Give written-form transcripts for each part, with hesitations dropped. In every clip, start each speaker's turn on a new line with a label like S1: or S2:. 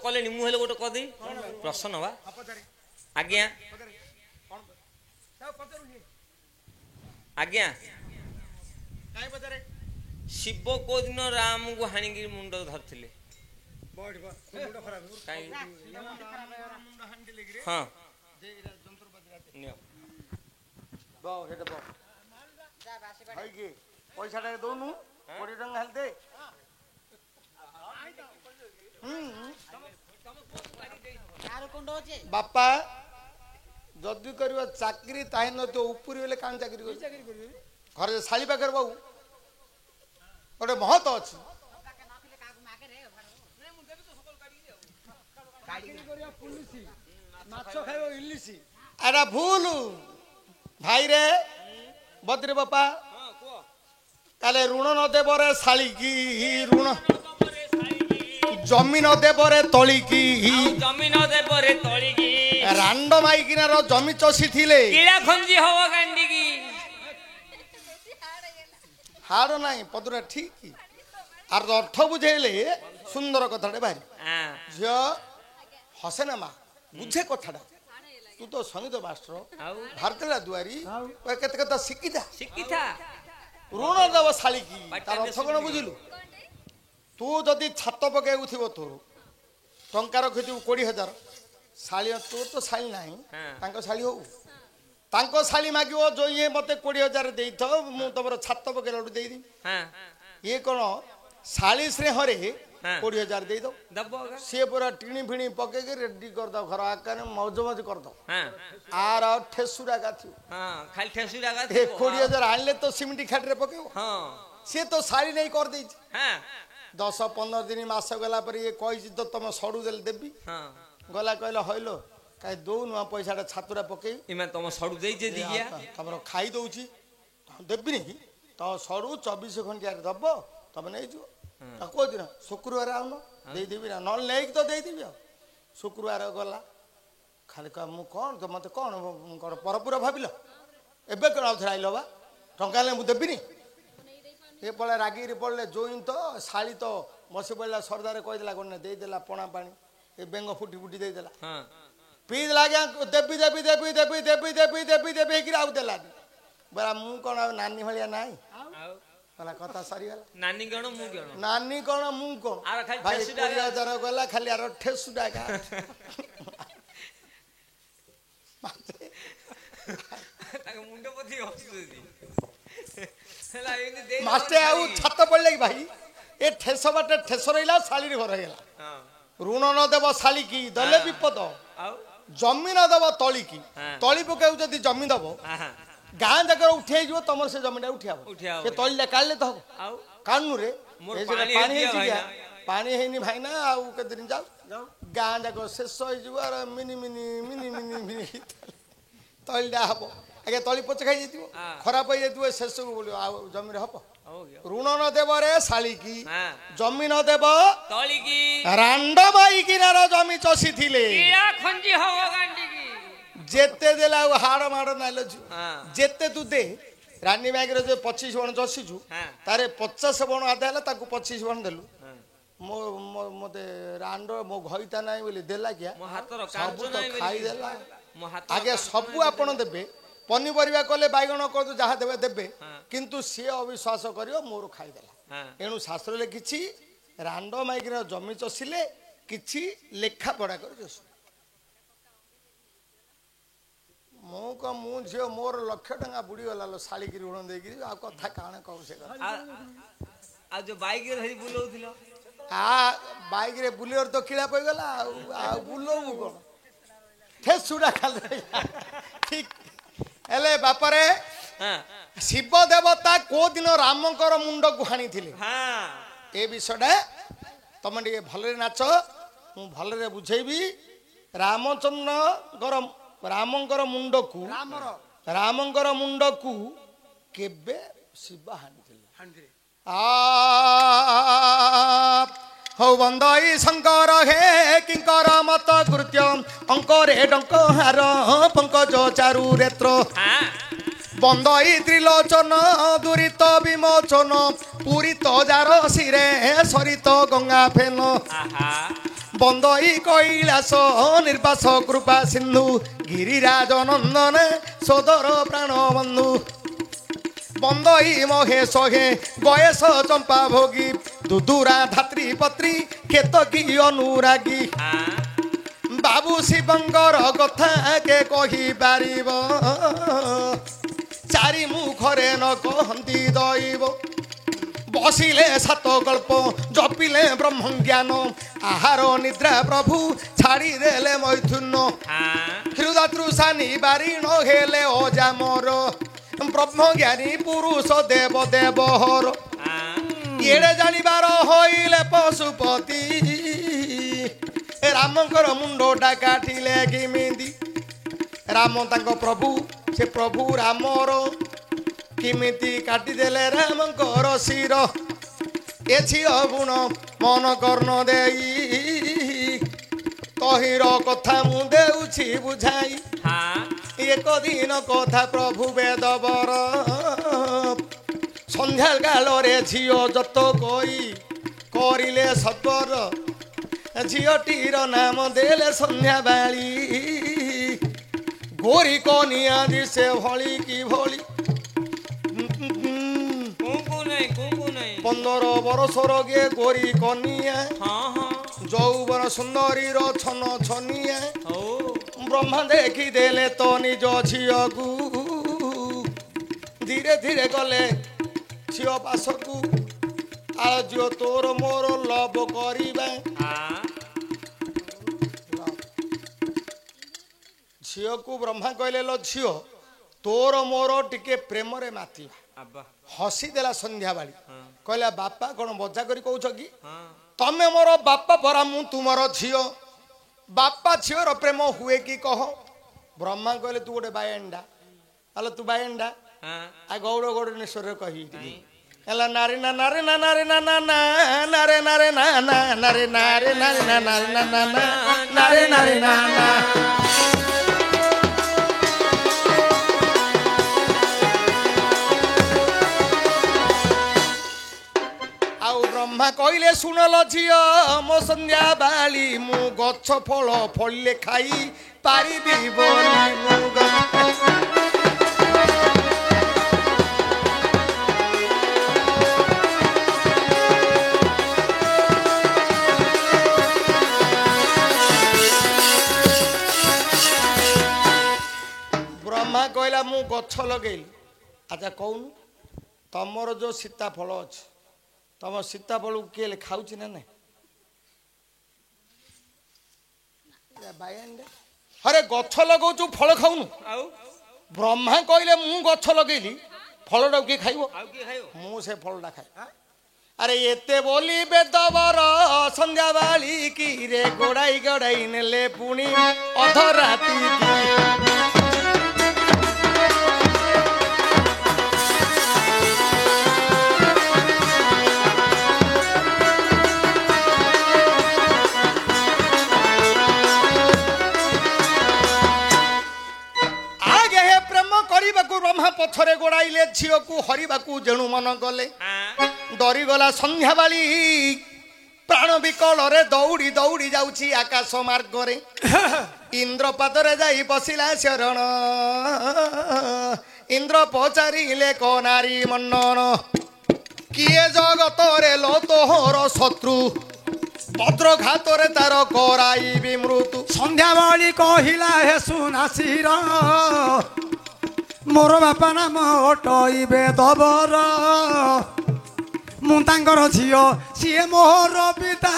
S1: କଲେଣି ମୁଁ ହେଲେ ଗୋଟେ କଦି ପ୍ରଶ୍ନ ବା ଆଜ୍ଞା ଆଜ୍ଞା ଶିବ କୋଉ ଦିନ ରାମକୁ ହାଣିକି ମୁଣ୍ଡ ଧରିଥିଲେ? ହଁ
S2: ପଇସା ଟା ଦଉନୁ 20 ଟଙ୍କା ହେଲେ ଦେ। ବାପା ଯଦି କରିବ ଚାକିରି ତାହିଁ ନ ତ ଉପରି ବେଲେ କାଣ ଚାକିରି କରିବେ? ଘରେ ଶାଳି ପାଖରେ ବହୁ ଗୋଟେ ମହତ ଅଛି। ଏଟା ଭୁଲ ଭାଇରେ ବଦ୍ରି ବାପା କାଲେ ଋଣ ନ ଦେବରେ ଶାଳିକି ଋଣ ଜମି ନ ଦେବରେ ତଳିକି
S1: ଜମି ନ ଦେବରେ ତଳିକି
S2: ରାଣ୍ଡ ମାଇକିନାର ଜମି ଚଷି ଥିଲେ
S1: କିଳା ଖଞ୍ଜି ହବ ଗାଣ୍ଡିକି
S2: ହାଡ଼ ନାହିଁ ପଦୁରା ଠିକ আর অর্থ বুঝাইলে সুন্দর কথাটা বাহারি ঝিও হসে না মা বুঝে কথাটা তু তো সঙ্গীত মাস্টর ভারতেলা দুয়ারি কেতে কথা শিখিথা ଋଣ ଦେବ ଶାଳିକି ତାର ଅର୍ଥ କ'ଣ ବୁଝିଲୁ? ତୁ ଯଦି ଛାତ ପକେଇଥିବ ତୋର ଟଙ୍କା ରଖିଥିବୁ 20,000 ଶାଳି ତୋର ତ ଶାଳି ନାହିଁ ତାଙ୍କ ଶାଳି ହଉ ତାଙ୍କ ଶାଳି ମାଗିବ ଯୋଉ ଇଏ ମତେ 20,000 ଦେଇଥାଉ ମୁଁ ତମର ଛାତ ପକେଇଲା ବେଳୁ ଦେଇଦେବି ଇଏ କ'ଣ ଶାଳି ସ୍ନେହରେ 20,000 ଦେଇଦବ ସିଏ ପୁରା ଟିଣି ଫିଣି ପକେଇକି ରେଡି କରିଦବ ଘର ଆକାରେ ମौज ମौज କରିଦବ ଆର ଠେସୁରା ଗାଥିବ
S1: ଖାଲି ଠେସୁରା
S2: 20,000 ଆଣିଲେ ତ ସିମେଣ୍ଟ ଖାଟିରେ ପକେଇବ ସିଏ ତ ଶାଳି ନେଇ କରିଦେଇଛି 10-15 ଦିନ ମାସ ଗଲା ପରେ ଇଏ କହିଛି ତ ତମ ସଡୁ ଦେଲେ ଦେବି ଗଲା କହିଲା ହଇଲୋ କାଇଁ ଦଉନୁ ପଇସାଟା ଛାତୁରା ପକେଇ
S1: ତମ ସଡୁ ଦେଇଛେ
S2: ତମର ଖାଇ ଦଉଛି ଦେବିନି ତ ସଡୁ 24 ଘଣ୍ଟିଆରେ ଦବ ତମେ ନେଇଯିବ କୋଉଦିନ ଶୁକ୍ରବାର ଆଉନ ଦେଇଦେବି ନା ନହେଲେ ନେଇକି ତ ଦେଇଦେବି ଆଉ ଶୁକ୍ରବାର ଗଲା ଖାଲି ମୁଁ କ'ଣ ତ ମତେ କ'ଣ ପରପୁରା ଭାବିଲ ଏବେ କ'ଣ ଆଉଥରେ ଆଇଲ ବା ଟଙ୍କା ହେଲେ ମୁଁ ଦେବିନି ଏ ପଳେ ରାଗିରି ପଡ଼ିଲେ ଜୋଇଁ ତ ଶାଳି ତ ବସି ପଡ଼ିଲା ସରଦାରେ କହିଦେଲା ଗଣେ ଦେଇଦେଲା ପଣା ପାଣି ଏ ବେଙ୍ଗ ଫୁଟି ଫୁଟି ଦେଇଦେଲା ପିଇଦେଲା ଆଜ୍ଞା ଦେବି ଦେବି ଦେବି ଦେବି ଦେବି ଦେବି ଦେବି ଦେବି ହେଇକିରି ଆଉ ଦେଲାନି ବୋଲା ମୁଁ କ'ଣ ଆଉ ନାନୀ ଭଳିଆ ନାହିଁ କଥା ସରିଗଲା
S1: ନାନୀ କ'ଣ ମୁଁ କ'ଣ
S2: ନାନୀ କ'ଣ ମୁଁ କ'ଣ ଭାଇ 20,000 ଗଲା ଖାଲି ଆର ଠେସୁଟା
S1: ମୁଣ୍ଡ ପୋତି
S2: ମାଷ୍ଟେ ଆଉ ଛାତ ପଡ଼ିଲେ କି ଭାଇ ଏ ଠେସ ବାଟେ ଠେସ ରହିଲା ଶାଳିରେ ଘର ହେଇଗଲା ଋଣ ନ ଦେବ ଶାଳିକି ଦେଲେ ବିପଦ ଜମି ନ ଦେବ ତଳିକି ତଳି ପକେଇବୁ ଯଦି ଜମି ଦବ ଗାଁ ଯାକର ଉଠେଇଯିବ ତମର ସେ ଜମିଟା ଉଠିବ ସେ ତଳିଟା କାଢିଲେ ତ ହବ କାନୁରେ ପାଣି ହେଇଛି ପାଣି ହେଇନି ଭାଇନା ଆଉ କେତେ ଦିନ ଯାଉ ଗାଁ ଯାକ ଶେଷ ହେଇଯିବ ଆର ମିନି ମିନି ମିନି ମିନି ମିନି ତଳିଟା ହବ ଆଜ୍ଞା ତଳି ପଚ ଖାଇଯାଇଥିବ ଖରାପ ହେଇଯାଇଥିବ ଶେଷକୁ ବୋଲିବ ଆଉ ଜମିରେ ହବ ଋଣ ନ ଦେବ ରେ ଶାଳିକି ଜମି ନ ଦେବ
S1: ତଳିକି
S2: ରାଣ୍ଡ ବାଇକିନାର ଜମି ଚଷି ଥିଲେ ଯେତେ ଦେଲା ଆଉ ହାଡ଼ ମାଡ଼ ନାଇଲ ଯେତେ ତୁ ଦେ ରାନୀ ବ୍ୟାଗରେ ଯୋଉ 25 ବଣ ଚଷିଛୁ ତାରେ 50 ବଣ ଆଦା ହେଲା ତାକୁ 25 ବଣ ଦେଲୁ ମତେ ରାଣ୍ଡ ମୋ ଘଇତା ନାହିଁ ବୋଲି ଦେଲା କିଆ ସବୁ ତ ଖାଇଦେଲା ଆଜ୍ଞା ସବୁ ଆପଣ ଦେବେ ପନିପରିବା କଲେ ବାଇଗଣ କଦୁ ଯାହା ଦେବେ ଦେବେ କିନ୍ତୁ ସିଏ ଅବିଶ୍ୱାସ କରିବ ମୋର ଖାଇଦେଲା ଏଣୁ ଶାସ୍ତ୍ର ଲେଖିଛି ରାଣ୍ଡ ମାଇକିର ଜମି ଚଷିଲେ କିଛି ଲେଖା ପଢା କରି ଚଷୁ ମୁଁ ଝିଅ ମୋର 1,00,000 ଟଙ୍କା ବୁଡ଼ିଗଲା ଲୋ ଶାଳିକି ଋଣ ଦେଇକିରି ଆଉ କଥା କାଣ କହୁ ସେ
S1: ଆଉ ଯୋଉ ବାଇକରେ ବୁଲଉଥିଲ
S2: ବାଇକରେ ବୁଲିବାର ତ କିଳା ପଇଗଲା ଆଉ ବୁଲଉ କ'ଣ ଠେସୁଟା ଖାଲି ଠିକ ହେଲେ ବାପାରେ ଶିବ ଦେବତା କୋଉ ଦିନ ରାମଙ୍କର ମୁଣ୍ଡକୁ ହାଣିଥିଲେ ଏ ବିଷୟଟା ତମେ ଟିକେ ଭଲରେ ନାଚ ମୁଁ ଭଲରେ ବୁଝେଇବି ରାମଙ୍କର ମୁଣ୍ଡକୁ କେବେ ଶିବ ହାଣିଥିଲେ ହଉ ବନ୍ଦଇ ଶଙ୍କର ହେ କିଙ୍କର ମତ କୃତ୍ୟ ଅଙ୍କରେ ଡଙ୍କ ହାର ପଙ୍କଜ ଚାରୁ ରେତ୍ର ବନ୍ଦଇ ତ୍ରିଲୋଚନ ଦୁରିତ ବିମୋଚନ ପୁରିତ ଯାର ଶିରେ ସରିତ ଗଙ୍ଗା ଫେନ ବନ୍ଦଇ କୈଳାସ ନିର୍ବାସ କୃପା ସିନ୍ଧୁ ଗିରିରାଜ ନନ୍ଦନ ସୋଦର ପ୍ରାଣ ବନ୍ଧୁ ବନ୍ଦଇ ମହେଶ ହେ ଗୟେଶ ଚମ୍ପା ଭୋଗୀ ଦୁଦୁରା ଧାତ୍ରୀ ପତ୍ରୀ କେତକୀ ଅନୁରାଗୀ ବାବୁ ଶିବଙ୍କର କଥା କେ କହିପାରିବ ଚାରି ମୁଖରେ ନ କହନ୍ତି ଦଇବ ବସିଲେ ସାତ ଗଳ୍ପ ଜପିଲେ ବ୍ରହ୍ମଜ୍ଞାନ ଆହାର ନିଦ୍ରା ପ୍ରଭୁ ଛାଡ଼ିଦେଲେ ମୈଥୁନ ହୃଦତୃଷା ନିବାରିଣ ହେଲେ ଅଜାମର ବ୍ରହ୍ମଜ୍ଞାନୀ ପୁରୁଷ ଦେବ ଦେବହର ଏଡ଼େ ଜାଣିବାର ହଇଲେ ପଶୁପତି ରାମଙ୍କର ମୁଣ୍ଡଟା କାଟିଲେ କେମିତି ରାମ ତାଙ୍କ ପ୍ରଭୁ ସେ ପ୍ରଭୁ ରାମର କେମିତି କାଟିଦେଲେ ରାମଙ୍କର ଶିର ଏ ଝିଅ ଗୁଣ ମନ କର୍ଣ୍ଣ ଦେଇ ତହିର କଥା ମୁଁ ଦେଉଛି ବୁଝାଇ ଏକ ଦିନ କଥା ପ୍ରଭୁ ବେଦବର ସନ୍ଧ୍ୟା କାଳରେ ଝିଅ ଯତ କଇ କରିଲେ ସତ୍ୱର ଝିଅଟିର ନାମ ଦେଲେ ସନ୍ଧ୍ୟାବାଳୀ ଗୋରି କନିଆ ଦିଶେ ଭଳି କି ଭଳି 15 ବର୍ଷର গে ଗୋରି କନିଆ ଯୌବନ ସୁନ୍ଦରୀର ଛନ ଛନିଆ ବ୍ରହ୍ମା ଦେଖିଦେଲେ ତ ନିଜ ଝିଅକୁ ଧୀରେ ଧୀରେ ଗଲେ ଝିଅ ପାଶକୁ ଆଳ ଝିଅ ତୋର ମୋର ଲଭ କରିବା ଝିଅକୁ ବ୍ରହ୍ମା କହିଲେ ଲ ଝିଅ ତୋର ମୋର ଟିକେ ପ୍ରେମରେ ମାତିବା ହସି ଦେଲା ସନ୍ଧ୍ୟାବାଳୀ କହିଲା ବାପା କଣ ମଜା କରି କହୁଛ କି ତମେ ମୋର ବାପା ପରା ମୁଁ ତୁମର ଝିଅ ବାପା ଝିଅର ପ୍ରେମ ହୁଏ କି କହ ବ୍ରହ୍ମା କହିଲେ ତୁ ଗୋଟେ ବାୟଣ୍ଡା ହେଲେ ତୁ ବାୟଣ୍ଡା ଆ ଗୌଡ଼ ଗୌଡ଼ନେଶ୍ୱରରେ କହିବି ହେଲା ନାରୀ ନା ନାରୀ ନା ନାରୀ ନା ନା ନା ନାରେ ନାରେ ନା ନା ନାରେ ନାରେ ନାରୀ ନା ନାରୀ ନା ନା ନା ନାରେ ନାରୀ ନା ନା ବ୍ରହ୍ମା କହିଲେ ଶୁଣଲ ଝିଅ ମୋ ସନ୍ଧ୍ୟାବାଳୀ ମୁଁ ଗଛ ଫଳ ଫଳିଲେ ଖାଇ ପାରିବି ବୋଲି ବ୍ରହ୍ମା କହିଲା ମୁଁ ଗଛ ଲଗେଇଲି ଆଚ୍ଛା କହୁନୁ ତମର ଯୋଉ ସୀତାଫଳ ଅଛି ତମ ସୀତାଫଳକୁ କିଏ ଖାଉଛି ନା ନାଇଁ ହରେ ଗଛ ଲଗଉଛୁ ଫଳ ଖାଉନୁ ଆଉ ବ୍ରହ୍ମା କହିଲେ ମୁଁ ଗଛ ଲଗେଇଲି ଫଳଟାକୁ କିଏ ଖାଇବ ମୁଁ ସେ ଫଳଟା ଖାଏ ଆରେ ଏତେ ବୋଲି ବେଦବର ସନ୍ଧ୍ୟାବାଳୀ କିରେ ଗୋଡାଇ ଗୋଡାଇ ନେଲେ ପୁଣି ଅଧରାତି ବ୍ରହ୍ମା ପଛରେ ଗୋଡାଇଲେ ଝିଅକୁ ହରିବାକୁ ଯେଣୁ ମନ କଲେ ଡରିଗଲା ସନ୍ଧ୍ୟାବାଳୀ ପ୍ରାଣ ବିକଳରେ ଦୌଡ଼ି ଦୌଡ଼ି ଯାଉଛି ଆକାଶ ମାର୍ଗରେ ଇନ୍ଦ୍ର ପାଦରେ ଯାଇ ବସିଲା ଶରଣ ଇନ୍ଦ୍ର ପଚାରିଲେ କ ନାରୀ ମଣ୍ଡନ କିଏ ଜଗତରେ लो ତୋହର ଶତ୍ରୁ ବଜ୍ରଘାତରେ ତାର କରାଇବି ମୃତ୍ୟୁ
S3: ସନ୍ଧ୍ୟାବାଳୀ କହିଲା ହେ ସୁନାସିର ମୋର ବାପା ନାମ ଅଟଇବେ ଦବର ମୁଁ ତାଙ୍କର ଝିଅ ସିଏ ମୋର ପିତା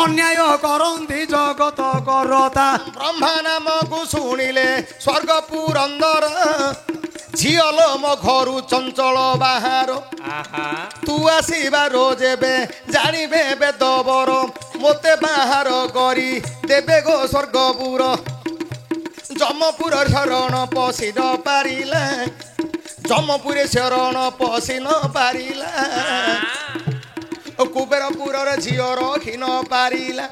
S3: ଅନ୍ୟାୟ କରନ୍ତି ଜଗତ କରତା
S2: ବ୍ରହ୍ମା ନାମକୁ ଶୁଣିଲେ ସ୍ୱର୍ଗ ପୁରନ୍ଦର ଝିଅଲୋ ମୋ ଘରୁ ଚଞ୍ଚଳ ବାହାର ତୁ ଆସିବାର ଯେବେ ଜାଣିବେ ବେଦବର ମୋତେ ବାହାର କରି ଦେବେ ଗୋ ସ୍ୱର୍ଗପୁର ଜମପୁର ଶରଣ ପଶି ନ ପାରିଲା ଜମପୁରେ ଶରଣ ପଶି ନ ପାରିଲା କୁବେରପୁରରେ ଝିଅ ରଖି ନ ପାରିଲା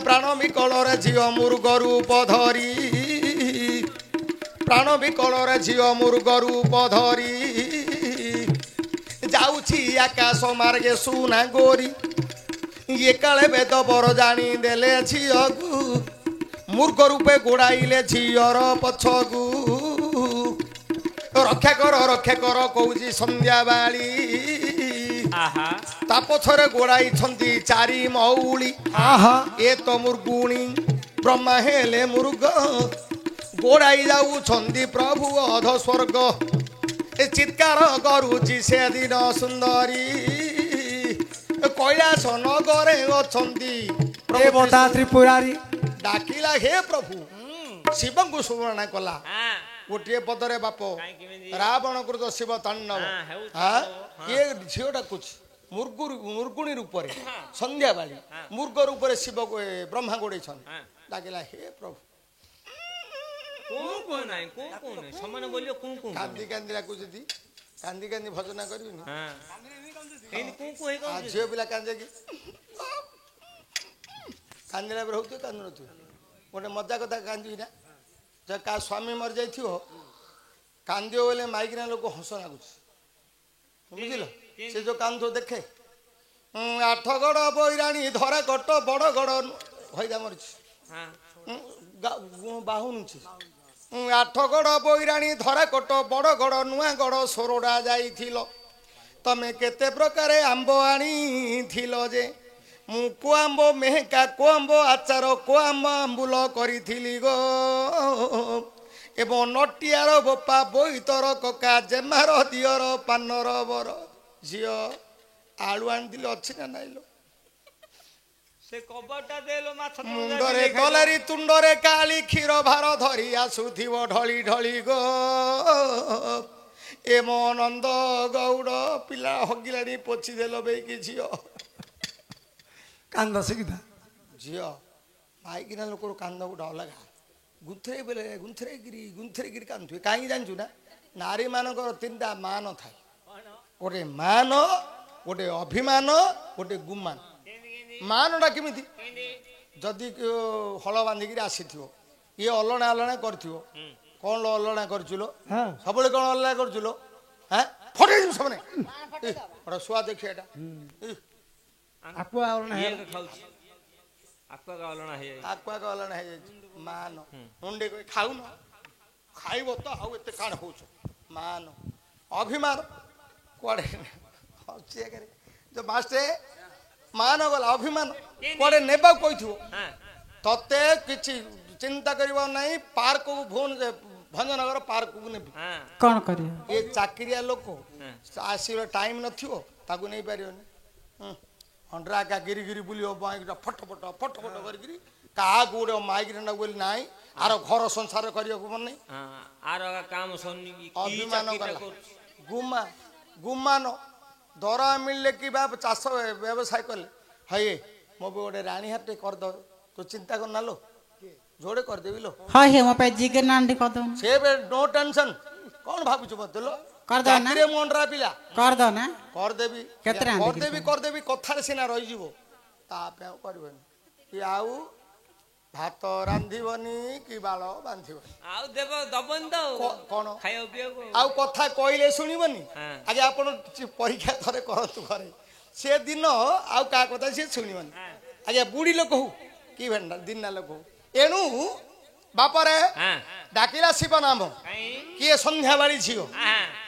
S2: ପ୍ରାଣ ବିକଳରେ ଝିଅ ମୃଗ ରୂପ ଧରି ପ୍ରାଣ ବିକଳରେ ଝିଅ ମୃଗ ରୂପ ଧରି ଯାଉଛି ଆକାଶ ମାର୍ଗେ ସୁନା ଗୋରି ये काले बेद बर जानी देले झियकु मूर्ख रूपे गोड़ाइले झियर पछकु रक्षा कर कौची संध्या बाली ता पछरे गोड़ाई छंती चारी मौली ए तो मुर्गुणी ब्रह्मा हेले मुर्ग गोड़ाई जाऊ छंदी प्रभु अध स्वर्ग ए चित्कार करुची से दिन सुंदरी कैलाश नगरे अछंती
S3: देवता त्रिपुरारी
S2: डाकिला हे प्रभु शिव को सुवर्ण कला गोटे पदरे बाप रावण कृत शिव तांडव ये झील डाकुच मुर्गुणी रूप संध्या बाली मुर्ग रूप शिव को ब्रह्मा गोड़े डाकिला हे प्रभु कांदी कांदी डाकुच कांदी कांदी भजना कर झील पिला कांदे कि कांदला रोते कांद गोटे मजा कथा कांदी ना जब का स्वामी मर जाइए कांदियो बोले माइकिना लोक हस लगुच बुझल से जो कांद देखे 8 गड़ बैराणी धरा कट बड़ गड़ हईदा मरी बाहुनुची 8 गड़ बैराणी धरा कट बड़ गड़ नुआ गड़ सोरडा जाइथिल तमे केते प्रकार आंब आनी थिलो जे मु को आंब मेहका को आंब आचार को आंब आंबुल करी गो एवं नटियार बोपा बोईतर कका जेमार दियर पानर बर झील आलू आनी अच्छी ना नाइलो
S1: से कबरटा देलो माछ
S2: मुंडरे कलारी तुंडरे काली क्षीर भार धरी आसुथिव ढली ढली गो एम नंद गौड़ पिला हगिलानी पोछि देलो बेकी झील
S3: कांद शिखा
S2: झील माइकिना लोक कांद को डर लगा गुंथरे बेले गुंथरे गिरी कांदुए कहीं जानचु ना नारी मानकर 3टा मान थाए गोटे मान गोटे अभिमान गोटे गुमान मानटा केमिति जदि हल बांधिकी आसीथिव ये अलणा अलणा करथिव कौन लो अलणा करचुलो सबले कौन अलणा करचुलो हैं फटे दिम सबने बड़ा सुआ देखिए एटा
S3: आकुआ अलणा
S1: ये खाउछ आकुआ का अलणा है
S2: आकुआ का अलणा है मान मुंडे कोई खाऊ न खाइबो तो हाउ एते काण होछ मान अभिमान कोड़े हचे करे जो मास्टर मान गला अभिमान कोड़े नेबा कइथु तते किछि चिंता करिवो नहीं पार्क को भुवन भंजनगर पार्क को ने
S3: कौन करियो
S2: ये चाकरिया लोक आसीर टाइम नथियो ताकू नहीं पारियोनी अंडरा का गिरी गिरी बुलियो बाइक फट करगिरी का गोड़े माइग्रेन बोली नाई आर घर संसार करियो मन नहीं
S1: आर काम सन्नी
S2: अभिमान गुमा गुमान दरा मिलले कि बाप चाष व्यवसाय कले हये मो गोटे रानी हाथ कर दो तो चिंता कर ना लो जोड़े कर देबी लो
S4: हां हे मो पे जिगर नांडी कर दो
S2: से नो टेंशन कौन भाबु छु बतलो
S4: कर दो ना
S2: रे मोंडरा पिला
S4: कर दो ना
S2: कर देबी
S4: केतरा
S2: कर देबी कथार सिना रही जीवो ता पे करबनी कि आउ भात रांधिबनी कि बाल बांधिबनी
S1: आउ देब दबन दो
S2: कोन
S1: खायो पियो
S2: आउ कथा कहले सुनिबनी आगे आपण परीक्षा थरे करतु घरे से दिन आउ का कथा से सुनिबनी आगे बुढ़ी लोक हो कि भेंडा दिना लोक हो एणु बापरे डाकिला शिव नाम किए संध्या बाड़ी झील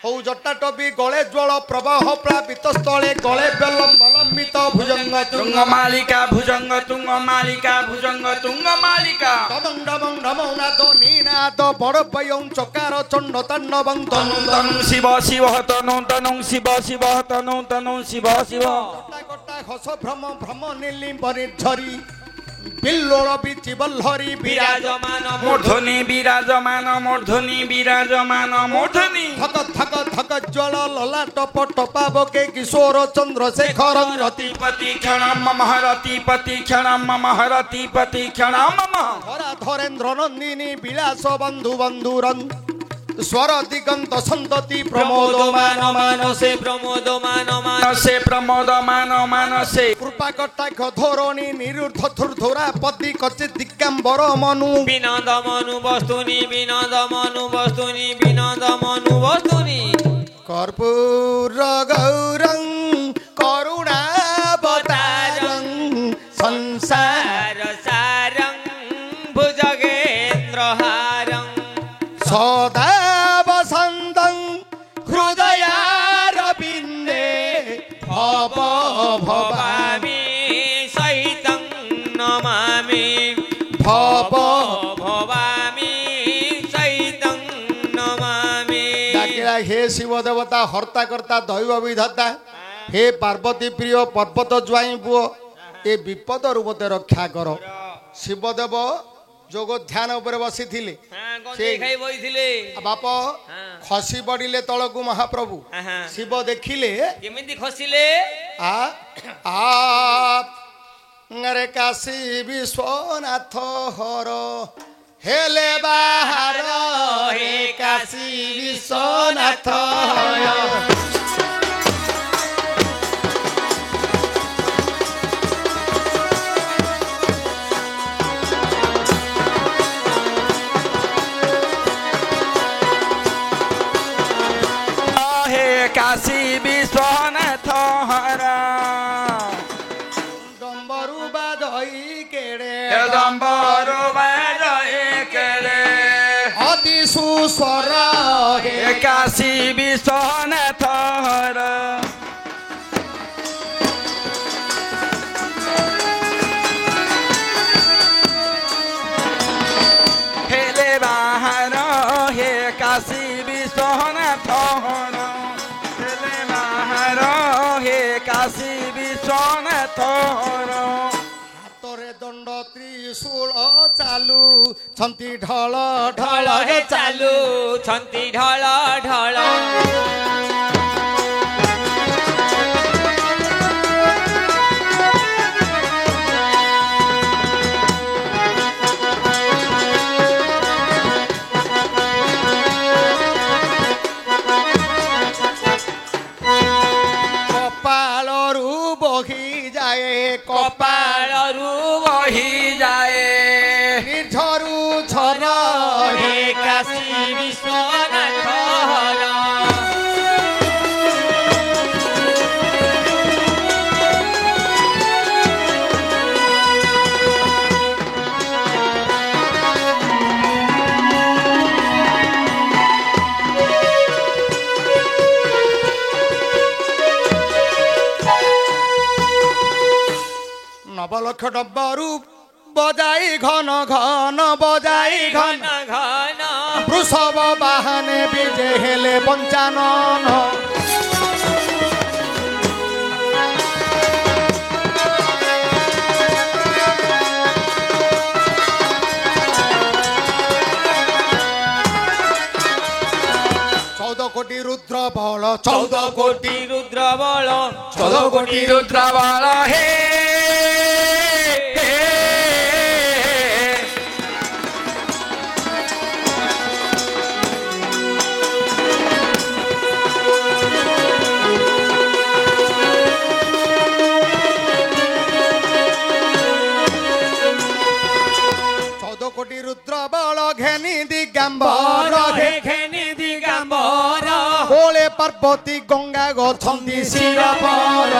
S2: हौ जटा टबी गले ज्वल प्रवाह प्लावित स्थले गले बलम्बित भुजंग
S5: तुंग मालिका भुजंग तुंग मालिका भुजंग तुंग मालिका
S2: तदंड बंधमौनाद नीनाद बड़ पयं चकार चंड तांडवं
S5: तनु तनु शिव शिव तनु तनु शिव शिव तनु तनु शिव शिव
S2: कटा कटा हस भ्रम भ्रम नीलिम निर्झरी बिल्लोर बीची बल्लरी
S1: विराजमान
S5: मूर्धनि विराजमान मूर्धनि
S2: थक थक थक ज्वल लला टप टपा बके किशोर चंद्रशेखर
S5: रतिपति क्षण मम रतिपति क्षण मम रतिपति क्षण मम
S2: धरा धरेन्द्र नंदिनी विलास बंधु बंधुरन स्वर दिगंत संतति प्रमोदमान
S1: मानसे प्रमोदमान मानसे
S2: कृपा कटाक्ष धोरणी निरुद्ध थुरथुरा पति कचित दिगंबर मनु
S1: विनोद मनु वस्तुनि
S2: कर्पूर गौरं करुणावतारं
S1: ସାର ସାରଂ ଭୁଜଗେନ୍ଦ୍ରହାରଂ
S2: ସଦା ବସନ୍ତଂ ହୃଦୟାରବିନ୍ଦେ ଭବ ଭବାମି
S1: ଭବାମି ସହିତଂ ନମାମି
S2: ଭବ
S1: ଭବାମି ସହିତଂ ନମାମି।
S2: ଡାକିଲା ହେ ଶିବ ଦେବତା ହର୍ତ୍ତା କର୍ତ୍ତା ଦୈବ ବିଧାତା ହେ ପାର୍ବତୀ ପ୍ରିୟ ପର୍ବତ ଜ୍ୱାଇଁ ପୁଅ ଏ ବିପଦରୁ ମୋତେ ରକ୍ଷା କର। ଶିବଦେବ ଯୋଗ ଧ୍ୟାନ ଉପରେ ବସିଥିଲେ
S1: ଗଞ୍ଜେଇ ଖାଇ ବଇଥିଲେ
S2: ବାପ ଖସି ପଡ଼ିଲେ ତଳକୁ ମହାପ୍ରଭୁ ଶିବ ଦେଖିଲେ
S1: କେମିତି ଖସିଲେ
S2: ରେ କାଶୀ ବିଶ୍ୱନାଥ ହର ହେଲେ ବାହାର ହେ କାଶୀ ବିଶ୍ୱନାଥ ହର।
S5: কাশী বিশ্বনাথ হরা
S2: ডম্বরু বাজই কেড়ে
S5: দম্বরু বাজয়ে কেড়ে
S2: অতি সুস্বর হে
S5: কাশী বিশ্বনাথ হরা হেলে বাহার হে কাশী বিশ্বনাথ হরা হে কাশী বিশ্বনাথ
S2: হাতরে দণ্ড ত্রিশূল চালু ছন্তি ঢল ঢল
S1: ঢଳ ଚାଲୁ ଛନ୍ତି ଢଳ ଢଳ
S2: কপালরু বহি যায়
S1: କପାଳରୁ ବହି ଯାଏ
S2: নির্ঝরু ঝর
S1: ହେ କାଶୀ ବିଶ୍ୱନାଥ ହର
S2: নবলক্ষ ডম্বরু বজাই ঘন ঘন বজাই ঘন
S1: ଘନ ଘନ
S2: বৃষভ বাহনে বিজে হেলে পঞ্চানন চৌদ কোটি রুদ্র বল
S1: 14 କୋଟି ରୁଦ୍ର ବଳ
S5: 14 কোটি রুদ্রবল হে
S2: চৌদ কোটি রুদ্র বল ঘেনি দিগাম্বর
S1: হে ঘেনি দিগম্বର
S2: কোলে পার্বতী গঙ্গা গছন্তি শির পর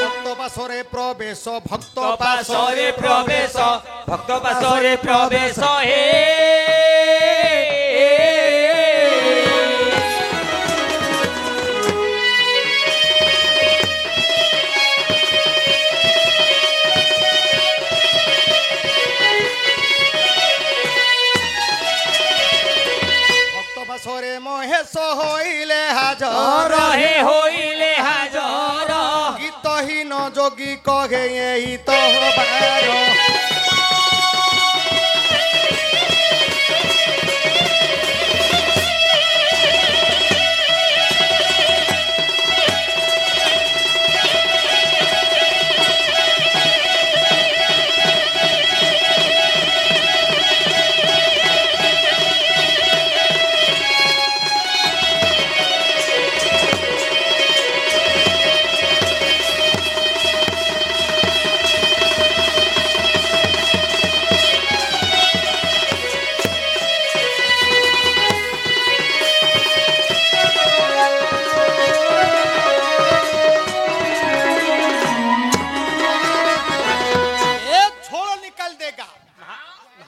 S2: ভক্ত পাশরে প্রবেশ ভক্ত
S1: ପାଶରେ ପ୍ରବେଶ ଭକ୍ତ ପାଶରେ ପ୍ରବେଶ ହେ
S2: ভক্ত পাশরে মহেশ হইলে হাজর
S1: ରହେ ହୋଇଲେ ହାଜର
S2: গীতহীন যোগী কহে এই তহবার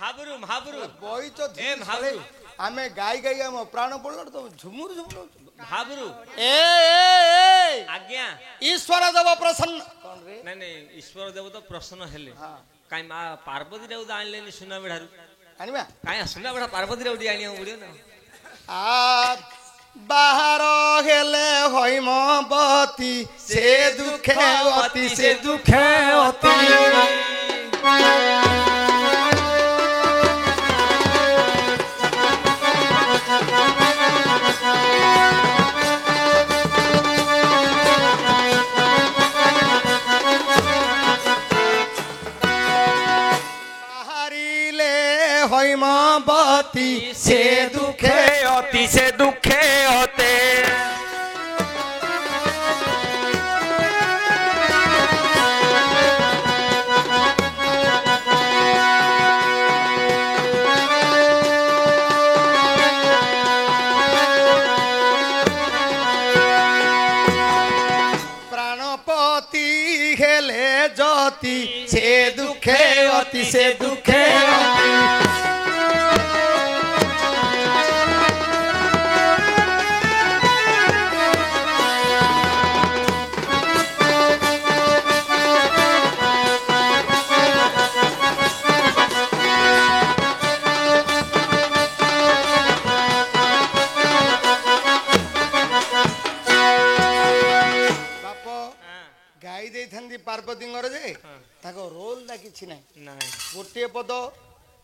S1: महाबुरु महाबुरु
S2: বই তো
S1: এ ভাবরু
S2: আমি গাই গাই আমার প্রাণ পড়ল তো ঝুমুর ঝুমুর
S1: महाबुरु
S2: এ এ
S1: आज्ञा
S2: ईश्वर देव प्रसन्न কোন রে
S1: नहीं नहीं ईश्वर देव तो प्रसन्न हेले काई मा पार्वती रे उदा आनलेनी सुना बेढारु
S2: আনিবা
S1: काई सुना बेढा पार्वती रे उडी आनिया उडियो ना
S2: आ बाहर हेले হৈমবতী সে দুঃখে অতি সে দুঃখে অতি বাহারিলে হৈমবতী সে দুঃখে
S5: অতি সে দুঃখে হতে
S2: প্রাণপতি হেলে জ্যোতি সে দুঃখে অতি সে দুঃখে অতি ଗାଇ ଦେଇଥାନ୍ତି ପାର୍ବତୀଙ୍କର ଯେ ତାଙ୍କ ରୋଲ ଟା କିଛି ନାହିଁ
S1: नहीं
S2: ଗୋଟିଏ ପଦ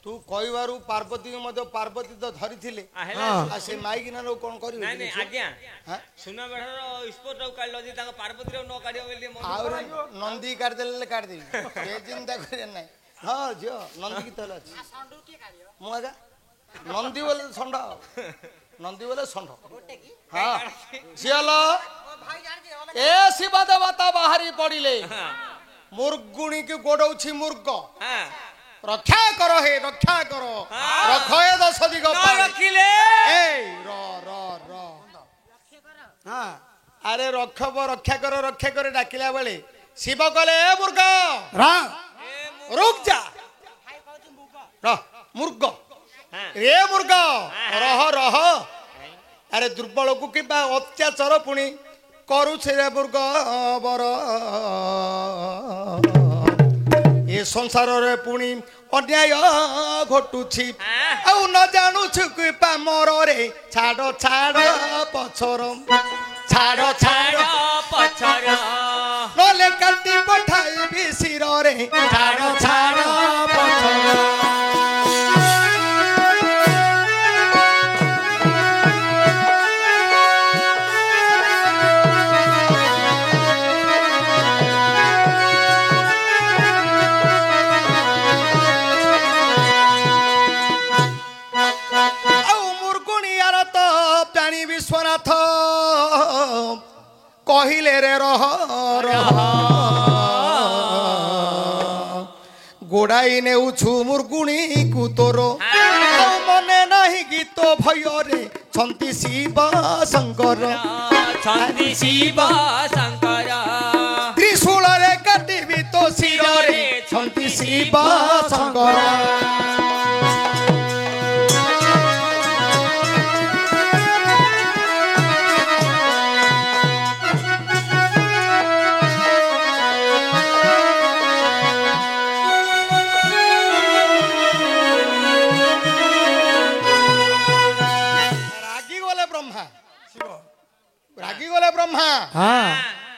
S2: ତୁ କହିବାରୁ ପାର୍ବତୀଙ୍କୁ ମଧ୍ୟ ପାର୍ବତୀ ତ ଧରିଥିଲେ
S1: आ हेला
S2: ଆଉ ସେ ମାଇକିନାରୁ କଣ କରିବେ
S1: नहीं नहीं आज्ञा
S2: ହାଁ?
S1: सुना बेढा रो स्पोर्ट रो काढलो जी ताको पार्वती रो न काढियो बेली मन
S2: ଆଉ ନନ୍ଦୀ କାଢିଦେଲେ କାଢିଦେବି ସେ ଚିନ୍ତା କରିବାର ନାହିଁ ହଁ ଝିଅ ନନ୍ଦୀ କି ତାହେଲେ ଅଛି ମୁଁ ଆଜ୍ଞା ନନ୍ଦୀ ବୋଲେ ଷଣ୍ଢ ନନ୍ଦୀ ବୋଲେ ଷଣ୍ଢ ହଁ ଝିଅ ଲ ଏ ଶିବ ଦେବତା ବାହାରି ପଡିଲେ ମୁର୍ଗୁଣୀ କି ଗୋଡଉଛି ମୂର୍ଗ
S1: हां
S2: ରକ୍ଷା କର ହେ ରକ୍ଷା କର ରଖ ଏ ଦଶ ଦିଗ
S1: न
S2: ପାରେ।
S1: रखिले
S2: ଏଇ ର ର ର ହଁ ଆରେ ରକ୍ଷା କର ଡାକିଲା ବେଳେ ଶିବ କଲେ ଏ ମୂର୍ଗ ରୁକ୍ ଯା ରହ ମୂର୍ଗ
S1: हां
S2: ଏ ମୂର୍ଗ ରହ ରହ ଆରେ ଦୁର୍ବଳକୁ କିମ୍ବା ଅତ୍ୟାଚାର ପୁଣି କରୁଛେ ରେ ମୂର୍ଗ ବର ଏ ସଂସାରରେ ପୁଣି ଅନ୍ୟାୟ ଘଟୁଛି ଆଉ ନ ଜାଣୁଛୁ କି ପାମରରେ ଛାଡ଼ ଛାଡ଼ ପଛର ଛାଡ଼ ଛାଡ଼
S1: पछर
S2: ନହେଲେ କାଟି ପଠାଇବି ଶିରରେ ଛାଡ଼ ଛାଡ଼ ପଛର ବିଶ୍ୱନାଥ କହିଲେ ରେ ରହ ରହ ଗୋଡାଇ ନେଉଛୁ ମୁର୍ଗୁଣୀକୁ ତୋର ମନେ ନାହିଁ ଗୀତ ଭୟରେ ଛନ୍ତି ଶିବ ଶଙ୍କର
S1: छंदी शिव शंकर
S2: ତ୍ରିଶୂଳରେ କାଟିବି ତୋ ଶିରରେ ଛନ୍ତି ଶିବ ଶଙ୍କର ରାଗିଗଲେ ବ୍ରହ୍ମା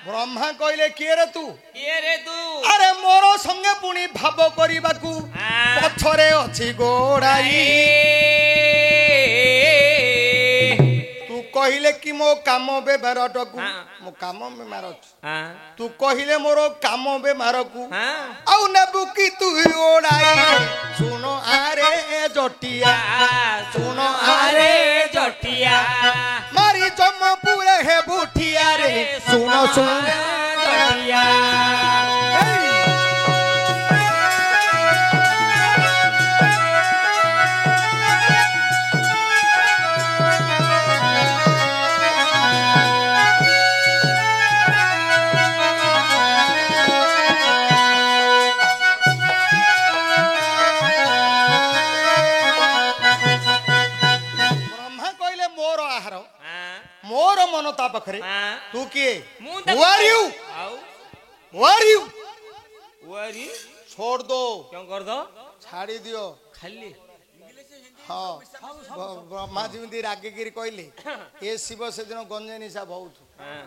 S2: ବ୍ରହ୍ମା କହିଲେ କିଏ ରେ ତୁ ଆରେ ମୋର ସଙ୍ଗେ ପୁଣି ଭାବ କରିବାକୁ ପଛରେ ଅଛି ଗୋଡାଇ ତୁ କହିଲେ କି ମୋ କାମ ବେମାରଟାକୁ ମୋ କାମ ବେମାର ଅଛି ତୁ କହିଲେ ମୋର କାମ ବେମାରକୁ ଆଉ ନେବୁ କି ତୁ ଓଡାଇ ଶୁଣ ଆରେ ଜଟିଆ ଶୁଣ ଆରେ
S1: जटिया
S2: मारी जम्मपुरे हे बुठिया रे सुन सुन
S1: जटिया
S2: तोर मन ता पाखरे
S1: हाँ।
S2: तू किए
S1: ମୁଁ
S2: Who are you?
S1: ଆଉ
S2: Who are you?
S1: ଓରି
S2: छोड़ दो
S1: क्यों कर दो
S2: छाड़ी दियो
S1: खाली
S2: हाँ ब्रह्मा जी रागिकी कहले ए शिव से दिन गंजे निशा बहुत
S1: हाँ